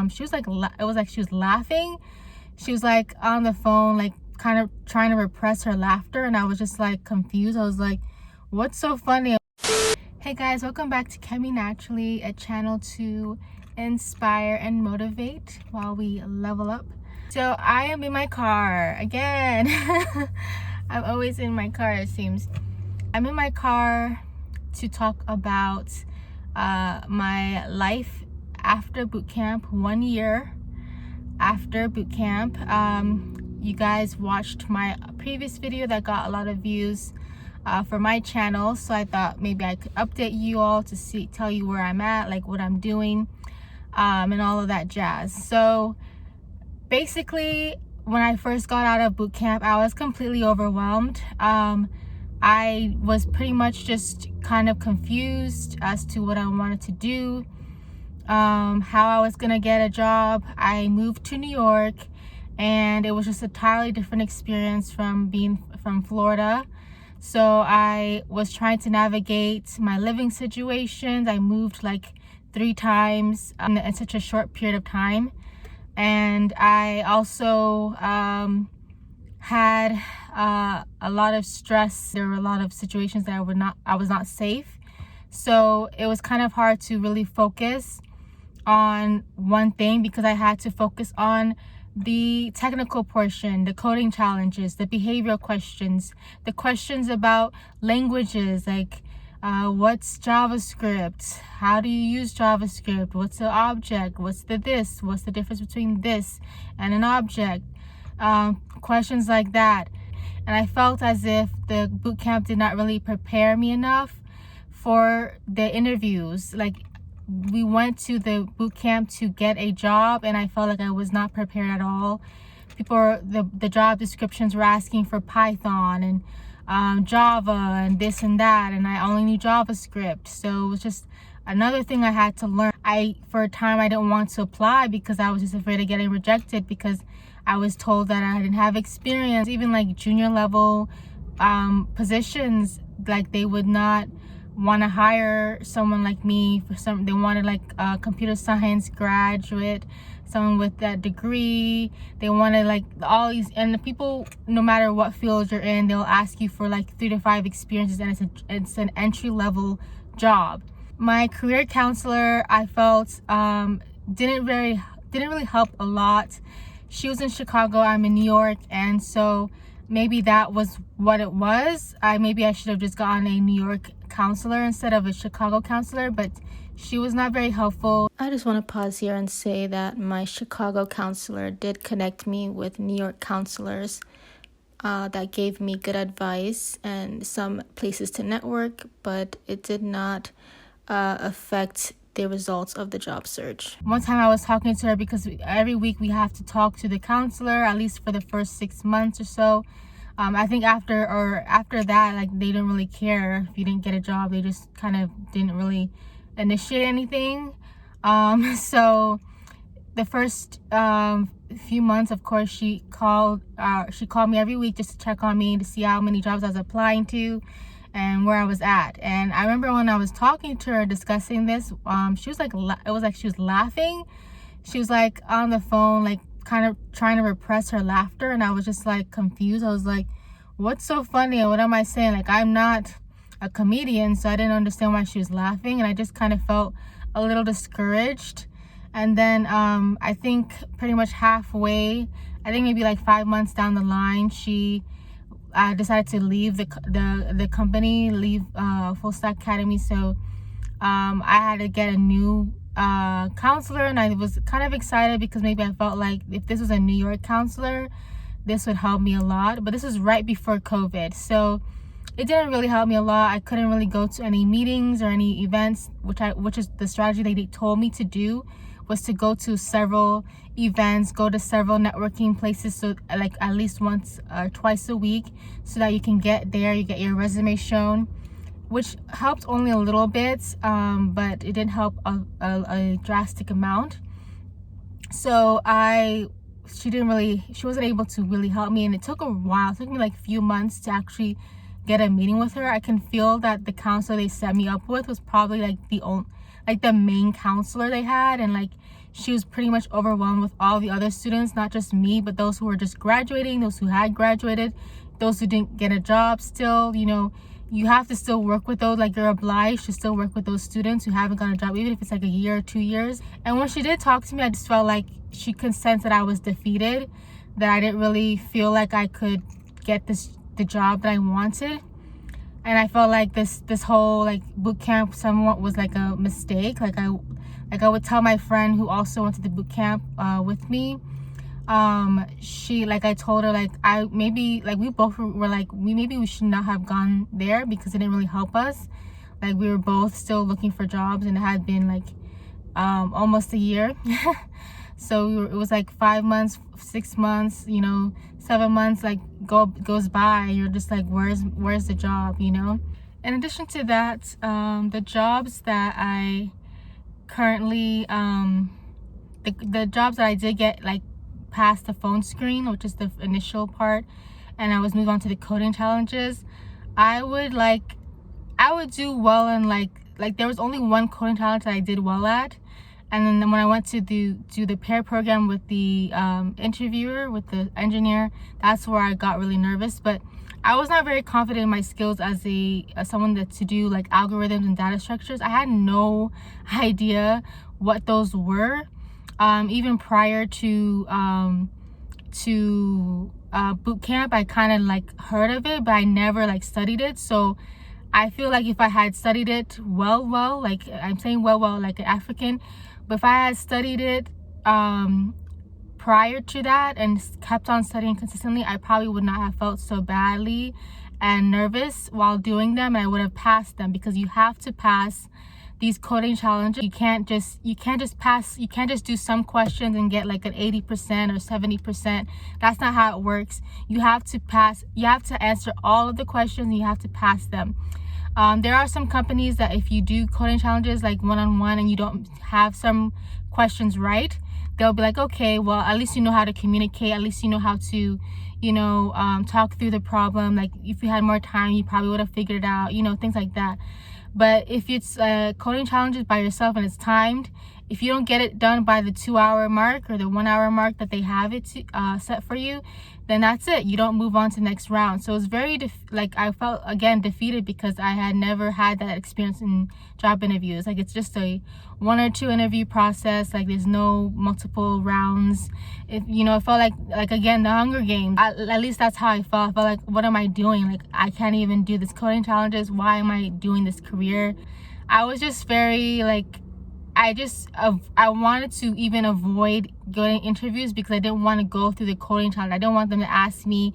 she was like, it was like she was laughing. She was like on the phone, like kind of trying to repress her laughter, and I was just like confused. I was like, what's so funny? Hey guys, welcome back to Chemi Naturally, a channel to inspire and motivate while we level up. So I am in my car again. I'm always in my car, it seems. I'm in my car to talk about my life after boot camp, 1 year after boot camp. You guys watched my previous video that got a lot of views for my channel, so I thought maybe I could update you all to tell you where I'm at, like what I'm doing, and all of that jazz. So basically, when I first got out of boot camp, I was completely overwhelmed. I was pretty much just kind of confused as to what I wanted to do, how I was gonna get a job. I moved to New York, and it was just a entirely different experience from being from Florida. So I was trying to navigate my living situations. I moved like 3 times in such a short period of time. And I also had a lot of stress. There were a lot of situations that I was not safe. So it was kind of hard to really focus on one thing, because I had to focus on the technical portion, the coding challenges, the behavioral questions, the questions about languages, like what's JavaScript, how do you use JavaScript, what's the object, what's the difference between this and an object, questions like that. And I felt as if the bootcamp did not really prepare me enough for the interviews. Like, we went to the boot camp to get a job, and I felt like I was not prepared at all. The job descriptions were asking for Python and Java and this and that, and I only knew JavaScript. So it was just another thing I had to learn. For a time, I didn't want to apply because I was just afraid of getting rejected, because I was told that I didn't have experience. Even like junior level positions, like they would not want to hire someone like me they wanted like a computer science graduate, someone with that degree. They wanted like all these, and the people, no matter what field you're in, they'll ask you for like 3 to 5 experiences, and it's an entry-level job. My career counselor, I felt didn't really help a lot. She was in Chicago, I'm in New York, and so maybe that was what it was. Maybe I should have just gotten a New York counselor instead of a Chicago counselor, but she was not very helpful. I just want to pause here and say that my Chicago counselor did connect me with New York counselors that gave me good advice and some places to network, but it did not affect the results of the job search. One time I was talking to her, because every week we have to talk to the counselor, at least for the first 6 months or so. I think after that, like, they didn't really care if you didn't get a job. They just kind of didn't really initiate anything. So the first few months, of course, she called me every week just to check on me, to see how many jobs I was applying to and where I was at. And I remember when I was talking to her discussing this, she was like, it was like she was laughing. She was like on the phone, like kind of trying to repress her laughter, and I was just like confused. I was like, what's so funny? What am I saying? Like, I'm not a comedian, so I didn't understand why she was laughing, and I just kind of felt a little discouraged. And then I think pretty much halfway, I think maybe like 5 months down the line, she decided to leave the company, leave Fullstack Academy. So I had to get a new counselor, and I was kind of excited because maybe I felt like if this was a New York counselor, this would help me a lot. But this was right before COVID, so it didn't really help me a lot. I couldn't really go to any meetings or any events, which is the strategy they told me to do, was to go to several events, go to several networking places, so like at least once or twice a week, so that you can get there, you get your resume shown, which helped only a little bit, but it didn't help a drastic amount. So she wasn't able to really help me, and it took a while. It took me like a few months to actually get a meeting with her. I can feel that the counselor they set me up with was probably like the main counselor they had, and like she was pretty much overwhelmed with all the other students, not just me, but those who were just graduating, those who had graduated, those who didn't get a job still. You know, you have to still work with those, like you're obliged to still work with those students who haven't got a job, even if it's like a year or 2 years. And when she did talk to me, I just felt like she could sense that I was defeated, that I didn't really feel like I could get the job that I wanted. And I felt like this whole like boot camp somewhat was like a mistake. Like I would tell my friend who also went to the boot camp with me. She, like, I told her, like, we both were like, maybe we should not have gone there because it didn't really help us. Like, we were both still looking for jobs, and it had been like almost a year. So it was like 5 months, 6 months, you know, 7 months like goes by, and you're just like, where's the job, you know? In addition to that, the jobs that I currently the jobs that I did get, like, past the phone screen, which is the initial part, and I was moved on to the coding challenges, I would do well in like there was only one coding challenge that I did well at. And then when I went to do the pair program with the interviewer, with the engineer, that's where I got really nervous. But I was not very confident in my skills as someone to do like algorithms and data structures. I had no idea what those were. Even prior to boot camp, I kind of like heard of it, but I never like studied it. So I feel like if I had studied it well, like I'm saying well, like an African, but if I had studied it prior to that and kept on studying consistently, I probably would not have felt so badly and nervous while doing them, and I would have passed them, because you have to pass these coding challenges. You can't just pass, you can't just do some questions and get like an 80% or 70%. That's not how it works. You have to pass, you have to answer all of the questions, and you have to pass them. There are some companies that if you do coding challenges like one-on-one and you don't have some questions right, they'll be like, okay, well, at least you know how to communicate, at least you know how to, you know, talk through the problem. Like, if you had more time, you probably would have figured it out, you know, things like that. But if it's coding challenges by yourself and it's timed, if you don't get it done by the 2-hour mark or the 1-hour mark that they have it set for you, then that's it. You don't move on to the next round. So it's very I felt again defeated because I had never had that experience in job interviews. Like, it's just a 1 or 2 interview process. Like, there's no multiple rounds. It felt like again, the Hunger Games. At least that's how I felt. I felt like, what am I doing? Like, I can't even do this coding challenges. Why am I doing this career? I was just very like, I wanted to even avoid getting interviews because I didn't want to go through the coding challenge. I don't want them to ask me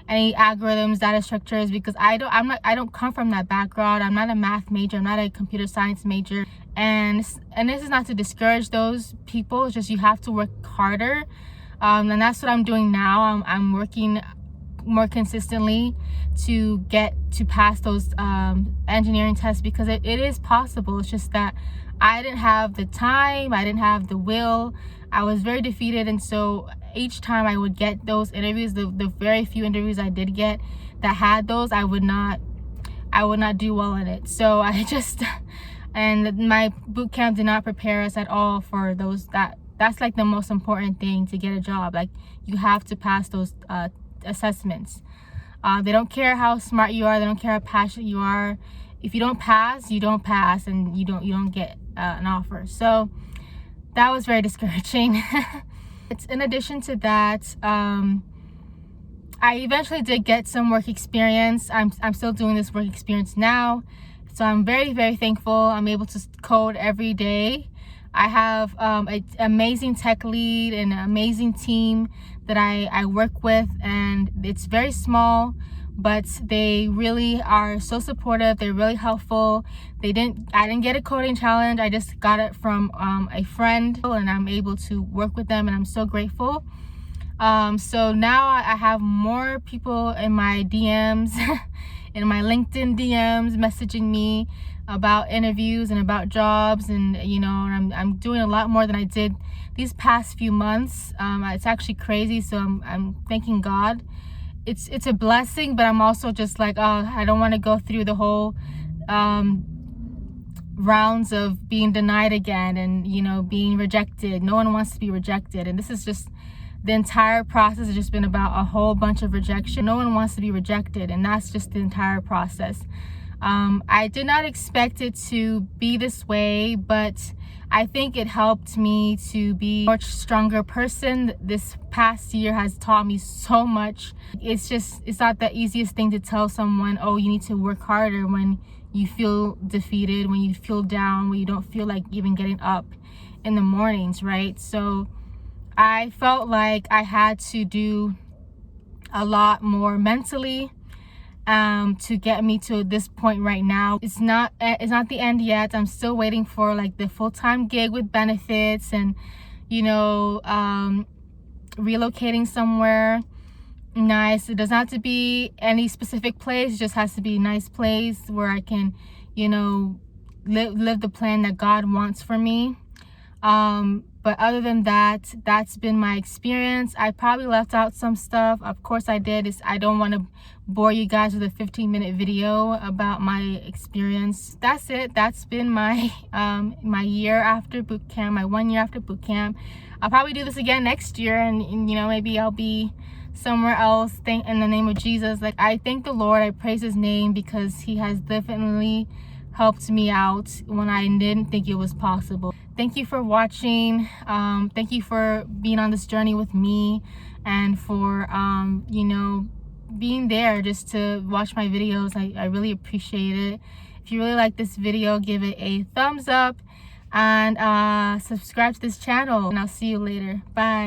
any algorithms, data structures, because I don't come from that background. I'm not a math major. I'm not a computer science major. And this is not to discourage those people. It's just you have to work harder. And that's what I'm doing now. I'm working more consistently to get to pass those engineering tests, because it is possible. It's just that I didn't have the time, I didn't have the will. I was very defeated, and so each time I would get those interviews, the very few interviews I did get that had those, I would not do well in it. So and my boot camp did not prepare us at all for those. That's like the most important thing to get a job. Like, you have to pass those assessments. They don't care how smart you are, they don't care how passionate you are. If you don't pass, you don't pass, and you don't get an offer. So that was very discouraging. It's in addition to that, I eventually did get some work experience. I'm still doing this work experience now, so I'm very, very thankful. I'm able to code every day. I have an amazing tech lead and an amazing team that I work with, and it's very small, but they really are so supportive. They're really helpful. I didn't get a coding challenge. I just got it from a friend, and I'm able to work with them, and I'm so grateful. So now I have more people in my DMs, in my LinkedIn DMs, messaging me about interviews and about jobs, and I'm doing a lot more than I did these past few months. It's actually crazy, so I'm thanking God. It's a blessing, but I'm also just like, I don't want to go through the whole rounds of being denied again and, you know, being rejected. No one wants to be rejected. And this is just, the entire process has just been about a whole bunch of rejection. No one wants to be rejected, and that's just the entire process. I did not expect it to be this way, but I think it helped me to be a much stronger person. This past year has taught me so much. It's not the easiest thing to tell someone, oh, you need to work harder, when you feel defeated, when you feel down, when you don't feel like even getting up in the mornings, right? So I felt like I had to do a lot more mentally to get me to this point right now. It's not the end yet. I'm still waiting for like the full-time gig with benefits, and, you know, relocating somewhere nice. It doesn't have to be any specific place. It just has to be a nice place where I can, you know, live the plan that God wants for me. But other than that, that's been my experience. I probably left out some stuff. Of course I did. I don't want to bore you guys with a 15-minute video about my experience. That's it. That's been my my year after boot camp, my 1 year after boot camp. I'll probably do this again next year, and you know, maybe I'll be somewhere else. In the name of Jesus. Like, I thank the Lord. I praise his name, because he has definitely helped me out when I didn't think it was possible. Thank you for watching. Thank you for being on this journey with me, and for you know, being there just to watch my videos. I really appreciate it. If you really like this video, give it a thumbs up, and subscribe to this channel, and I'll see you later. Bye.